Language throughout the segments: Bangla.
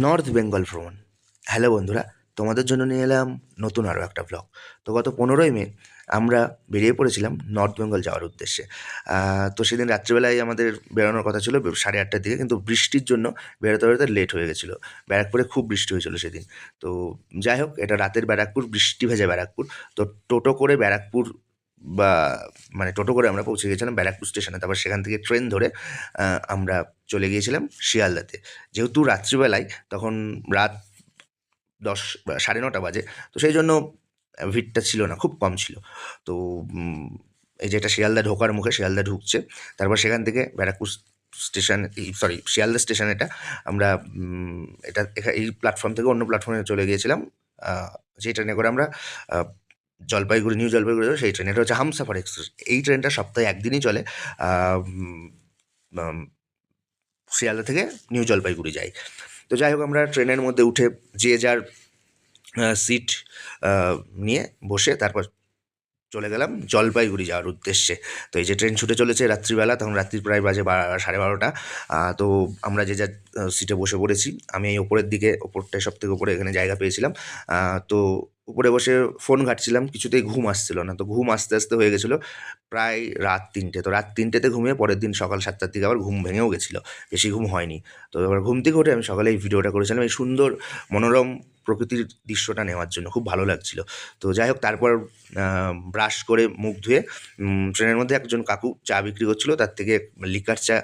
নর্থ বেঙ্গল ভ্রমণ। হ্যালো বন্ধুরা, তোমাদের জন্য নিয়ে এলাম নতুন আরও একটা ব্লগ। তো গত 15ই মে আমরা বেরিয়ে পড়েছিলাম নর্থ বেঙ্গল যাওয়ার উদ্দেশ্যে। তো সেদিন রাত্রিবেলায় আমাদের বেরোনোর কথা ছিল 8:30টার দিকে, কিন্তু বৃষ্টির জন্য বেরোতে বেরোতে লেট হয়ে গেছিলো। ব্যারাকপুরে খুব বৃষ্টি হয়েছিল সেদিন। তো যাই হোক, এটা রাতের ব্যারাকপুর, বৃষ্টি ভেজা ব্যারাকপুর। তো টোটো করে ব্যারাকপুর বা মানে টোটো করে আমরা পৌঁছে গেছিলাম ব্যারাকপুর স্টেশনে। তারপর সেখান থেকে ট্রেন ধরে আমরা চলে গিয়েছিলাম শিয়ালদাতে। যেহেতু রাত্রিবেলায় তখন রাত 9:30 বাজে, তো সেই জন্য ভিড়টা ছিল না, খুব কম ছিল। তো এই যে এটা শিয়ালদা ঢোকার মুখে, শিয়ালদা ঢুকছে। তারপর সেখান থেকে Barrackpore station, sorry Sealdah station এটা। আমরা এই প্ল্যাটফর্ম থেকে অন্য প্ল্যাটফর্মে চলে গিয়েছিলাম। যে ট্রেনে করে আমরা জলপাইগুড়ি, নিউ জলপাইগুড়ি যাবো, সেই ট্রেন। এটা হচ্ছে হামসাফার এক্সপ্রেস। এই ট্রেনটা সপ্তাহে একদিনই চলে। আহ, উম, উম, শিয়ালদা থেকে নিউ জলপাইগুড়ি যায়। তো যাই হোক, আমরা ট্রেনের মধ্যে উঠে যে যার সিট নিয়ে বসে তারপর চলে গেলাম জলপাইগুড়ি যাওয়ার উদ্দেশ্যে। তো এই যে ট্রেন ছুটে চলেছে রাত্রিবেলা, তখন রাত্রি প্রায় বাজে 12:30। তো আমরা যে যার সিটে বসে পড়েছি। আমি এই ওপরের দিকে, ওপরটায় সব থেকে ওপরে এখানে জায়গা পেয়েছিলাম। তো উপরে বসে ফোন ঘাঁটছিলাম, কিছুতেই ঘুম আসছিল না। তো ঘুম আসতে আসতে হয়ে গেছিলো প্রায় রাত 3টে। তো রাত 3টেতে ঘুমিয়ে পরের দিন সকাল 7টার দিকে আবার ঘুম ভেঙেও গেছিলো, বেশি ঘুম হয়নি। তো এবার ঘুম থেকে উঠে আমি সকালে এই ভিডিওটা করেছিলাম, এই সুন্দর মনোরম প্রকৃতির দৃশ্যটা নেওয়ার জন্য। খুব ভালো লাগছিল। তো যাই হোক, তারপর ব্রাশ করে মুখ ধুয়ে ট্রেনের মধ্যে একজন কাকু চা বিক্রি করছিল, তার থেকে লিকার চা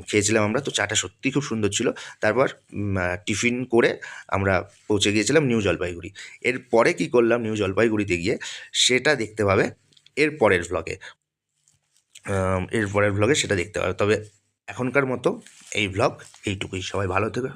খেয়েছিলাম আমরা। তো চাটা সত্যিই খুব সুন্দর ছিল। তারপর টিফিন করে আমরা পৌঁছে গিয়েছিলাম নিউ জলপাইগুড়ি। এরপরে কী করলাম নিউ জলপাইগুড়িতে গিয়ে, সেটা দেখতে পাবে এর পরের ভ্লগে। সেটা দেখতে পাবে। তবে এখনকার মতো এই ভ্লগ এইটুকুই। সবাই ভালো থেকো।